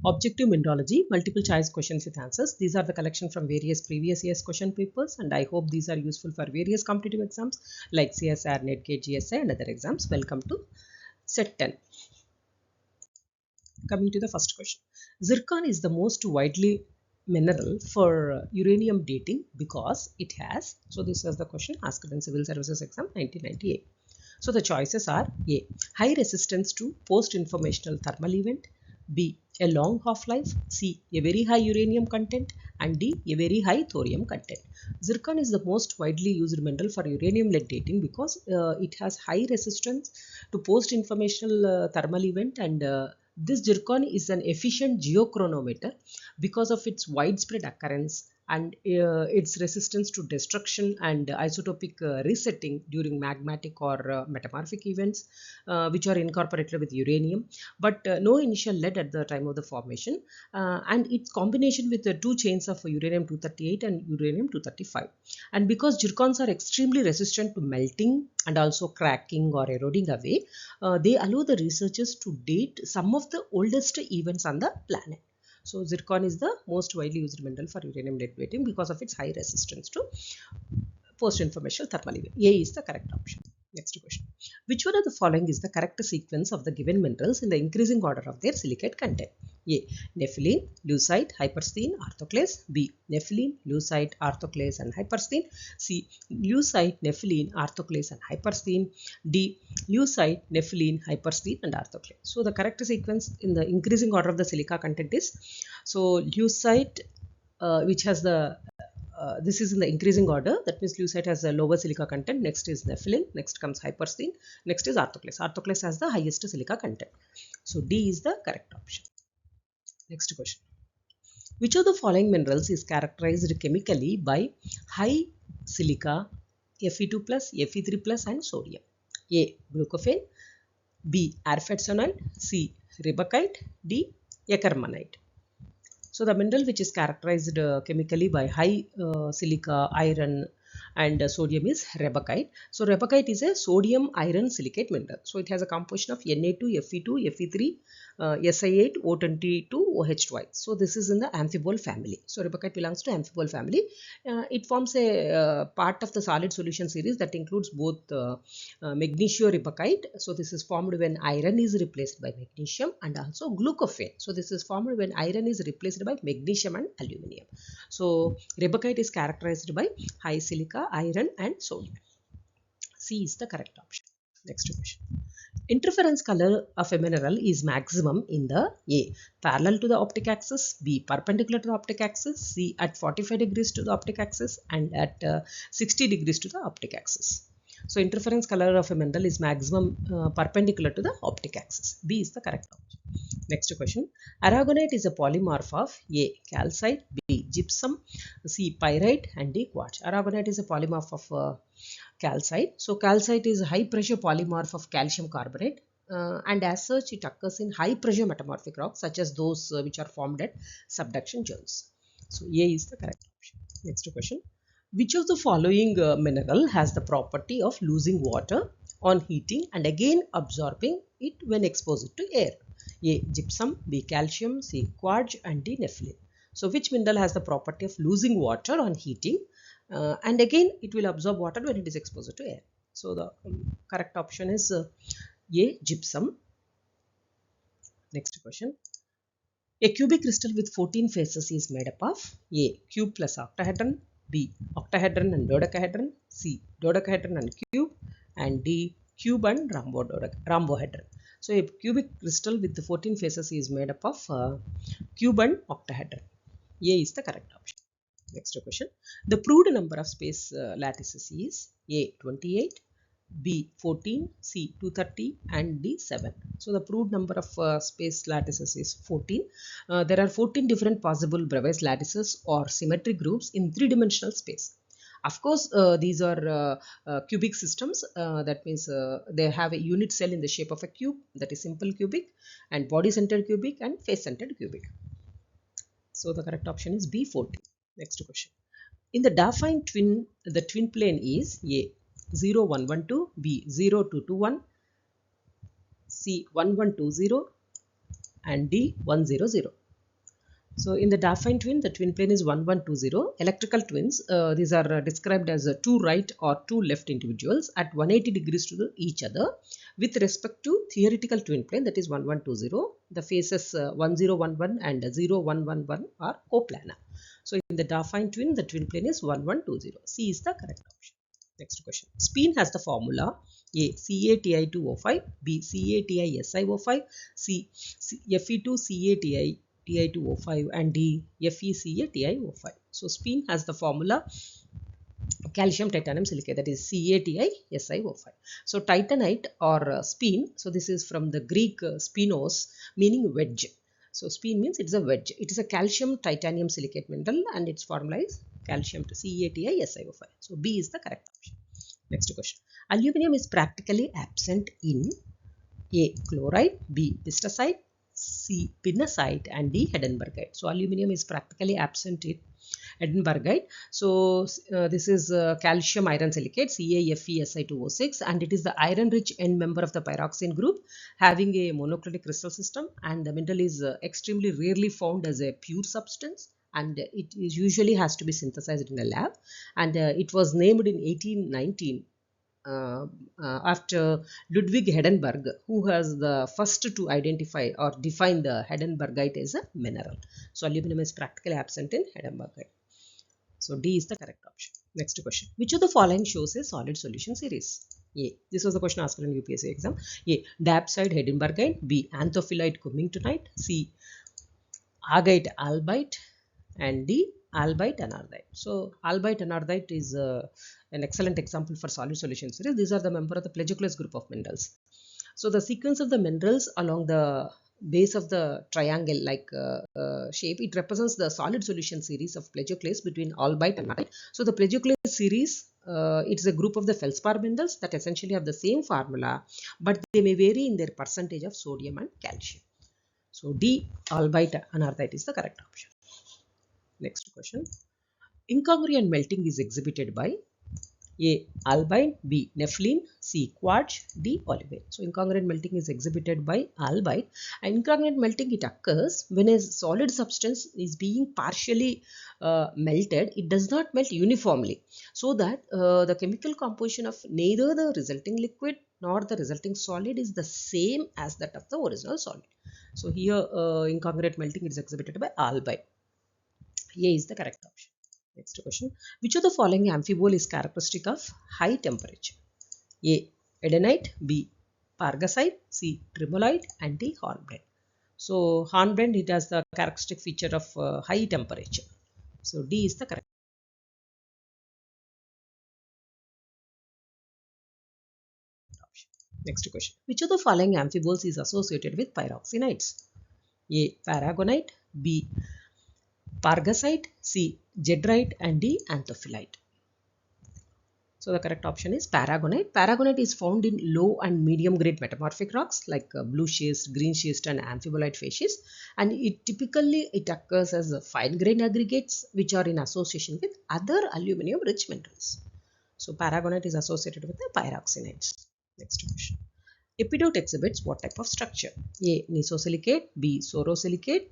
Objective Mineralogy, multiple choice questions with answers. These are the collection from various previous years question papers, and I hope these are useful for various competitive exams like CSR, NET-GATE, GSI and other exams. Welcome to Set 10. Coming to the first question. Zircon is the most widely mineral for uranium dating because it has, so this was the question asked in Civil Services exam 1998. So the choices are A. High resistance to post-informational thermal event, B. A long half-life, C. A very high uranium content, and D. A very high thorium content. Zircon is the most widely used mineral for uranium-lead dating because it has high resistance to post-informational thermal event, and this zircon is an efficient geochronometer because of its widespread occurrence and its resistance to destruction and isotopic resetting during magmatic or metamorphic events which are incorporated with uranium, but no initial lead at the time of the formation, and its combination with the two chains of uranium-238 and uranium-235. And because zircons are extremely resistant to melting and also cracking or eroding away, they allow the researchers to date some of the oldest events on the planet. So zircon is the most widely used mineral for uranium lead dating because of its high resistance to post-informational thermal event. A is the correct option. Next question. Which one of the following is the correct sequence of the given minerals in the increasing order of their silicate content? A. Nepheline, leucite, hypersthene, orthoclase. B. Nepheline, leucite, orthoclase and hypersthene. C. Leucite, nepheline, orthoclase and hypersthene. D. Leucite, nepheline, hypersthene and orthoclase. So the correct sequence in the increasing order of the silica content is, so leucite, which has the this is in the increasing order. That means leucite has a lower silica content. Next is nepheline. Next comes hypersthene. Next is orthoclase. Orthoclase has the highest silica content. So D is the correct option. Next question. Which of the following minerals is characterized chemically by high silica, Fe2+, Fe3+ and sodium? A. Glucophane. B. Arfedsonite. C. Ribakite. D. Eckermanite. So the mineral which is characterized chemically by high silica, iron and sodium is Rebakite. So Rebakite is a sodium iron silicate mineral. So it has a composition of Na2, Fe2, Fe3, Si8, O22, OH2. So this is in the amphibole family. So Rebakite belongs to amphibole family. It forms a part of the solid solution series that includes both magnesioribakite. So this is formed when iron is replaced by magnesium, and also glucophane. So this is formed when iron is replaced by magnesium and aluminium. So Rebakite is characterized by high silica, iron and sodium. C is the correct option. Next question. Interference color of a mineral is maximum in the A. Parallel to the optic axis, B. Perpendicular to the optic axis, C. At 45 degrees to the optic axis and at 60 degrees to the optic axis. So interference color of a mineral is maximum perpendicular to the optic axis. B is the correct option. Next question. Aragonite is a polymorph of A. Calcite, B. Gypsum, C. Pyrite and D. Quartz. Aragonite is a polymorph of calcite. So calcite is a high pressure polymorph of calcium carbonate, and as such it occurs in high pressure metamorphic rocks such as those which are formed at subduction zones. So A is the correct option. Next question. Which of the following mineral has the property of losing water on heating and again absorbing it when exposed to air? A. Gypsum, B. Calcium, C. Quartz and D. Nepheline. So which mineral has the property of losing water on heating and again it will absorb water when it is exposed to air? So the correct option is A. Gypsum. Next question. A cubic crystal with 14 faces is made up of A. Cube plus octahedron, B. Octahedron and dodecahedron, C. Dodecahedron and cube, and D. Cube and rhombohedron. So a cubic crystal with 14 faces is made up of cube and octahedron. A is the correct option. Next question. The proved number of space lattices is A. 28, B. 14, C. 230 and D. 7. So the proved number of space lattices is 14. There are 14 different possible Bravais lattices or symmetric groups in three-dimensional space. Of course, these are cubic systems. That means they have a unit cell in the shape of a cube, that is simple cubic, and body-centered cubic and face-centered cubic. So the correct option is B. 14. Next question. In the affine twin, the twin plane is A. 0, 1, 1, 2, B. 0, 2, 2, 1, C. 1, 1, 2, 0 and D. 1, 0, 0. So in the Daphine twin, the twin plane is 1120. Electrical twins, these are described as two right or two left individuals at 180 degrees to each other. With respect to theoretical twin plane, that is 1120, the faces 1011 and 0111 are coplanar. So in the Daphine twin, the twin plane is 1120. C is the correct option. Next question. Spin has the formula A CaTi2O5, B CaTiSiO5, C Fe2CaTi Ti2O5 and D FeCaTiO5. So spin has the formula calcium titanium silicate, that is CaTiSiO5. So titanite or spin, so this is from the Greek spinos, meaning wedge. So spin means it's a wedge. It is a calcium titanium silicate mineral and its formula is calcium to CaTiSiO5. So B is the correct option. Next question. Aluminium is practically absent in A. Chloride, B. Pistacite, C. Pinnacite and D. Heidelbergite. So aluminium is practically absent in Heidelbergite. So this is calcium iron silicate CaFeSi2O6 and it is the iron rich end member of the pyroxene group having a monoclinic crystal system, and the mineral is extremely rarely found as a pure substance, and it is usually has to be synthesized in a lab, and it was named in 1819 after Ludwig Heidelberg, who has the first to identify or define the Heidelbergite as a mineral. So aluminum is practically absent in Heidelbergite. So D is the correct option. Next question. Which of the following shows a solid solution series? A. This was the question asked in UPSC exam. A. Diapside Heidelbergite. B. Anthophyllite Cummingtonite. C. Agite Albite. And D. Albite Anardite. So Albite Anardite is an excellent example for solid solution series. These are the member of the plagioclase group of minerals. So the sequence of the minerals along the base of the triangle like shape, it represents the solid solution series of plagioclase between albite and anardite. So the plagioclase series, it is a group of the feldspar minerals that essentially have the same formula, but they may vary in their percentage of sodium and calcium. So D, albite anardite is the correct option. Next question. Incongruent melting is exhibited by A. Albite, B. Nepheline, C. Quartz, D. Olivine. So incongruent melting is exhibited by albite. And incongruent melting, it occurs when a solid substance is being partially melted. It does not melt uniformly, so that the chemical composition of neither the resulting liquid nor the resulting solid is the same as that of the original solid. So here incongruent melting is exhibited by albite. A is the correct option. Next question. Which of the following amphibole is characteristic of high temperature? A. Edenite, B. Pargasite, C. Tremolite and D. Hornblende. So hornblende, it has the characteristic feature of high temperature. So D is the correct option. Next question. Which of the following amphiboles is associated with pyroxenites? A. Paragonite, B. Pargasite, C. Jedrite and D. Anthophyllite. So the correct option is paragonite. Paragonite is found in low and medium grade metamorphic rocks like blue schist, green schist and amphibolite facies, and it typically occurs as fine grained aggregates which are in association with other aluminium rich minerals. So paragonite is associated with the pyroxenites. Next question. Epidote exhibits what type of structure? A. Nesosilicate, B. Sorosilicate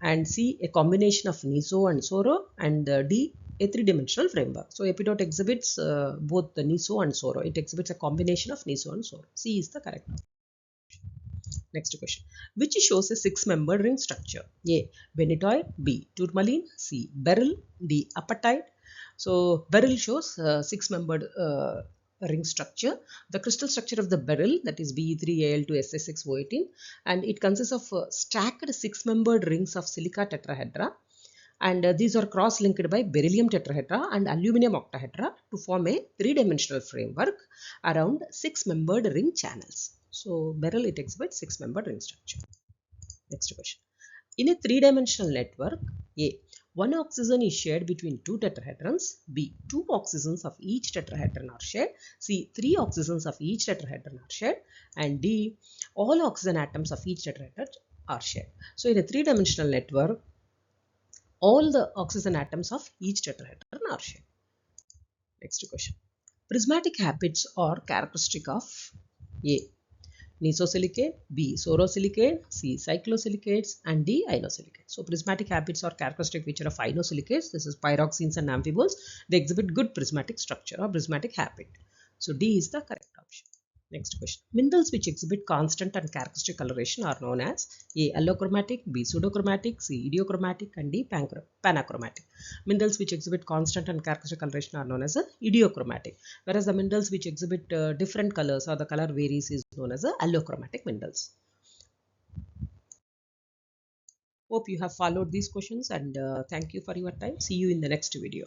and C. A combination of neso and soro, and D. A three-dimensional framework. So epidote exhibits both the neso and soro. It exhibits a combination of neso and soro. C is the correct option. Next question. Which shows a six-membered ring structure? A. Benitoid, B. Tourmaline, C. Beryl, D. Apatite. So beryl shows six-membered ring structure. The crystal structure of the beryl, that is Be3Al2Sa6O18, and it consists of stacked six-membered rings of silica tetrahedra, and these are cross-linked by beryllium tetrahedra and aluminum octahedra to form a three-dimensional framework around six-membered ring channels. So beryl, it exhibits six-membered ring structure. Next question. In a three-dimensional network, A. One oxygen is shared between two tetrahedrons. B. Two oxygens of each tetrahedron are shared. C. Three oxygens of each tetrahedron are shared. And D. All oxygen atoms of each tetrahedron are shared. So in a three-dimensional network, all the oxygen atoms of each tetrahedron are shared. Next question. Prismatic habits are characteristic of A. Nesosilicate, B. Sorosilicate, C. Cyclosilicates, and D. Inosilicates. So prismatic habits are characteristic feature of inosilicates. This is pyroxenes and amphiboles. They exhibit good prismatic structure or prismatic habit. So D is the correct option. Next question. Minerals which exhibit constant and characteristic coloration are known as A. Allochromatic, B. Pseudochromatic, C. Idiochromatic, and D. Panachromatic. Minerals which exhibit constant and characteristic coloration are known as idiochromatic, whereas the minerals which exhibit different colors or the color varies is known as allochromatic minerals. Hope you have followed these questions, and thank you for your time. See you in the next video.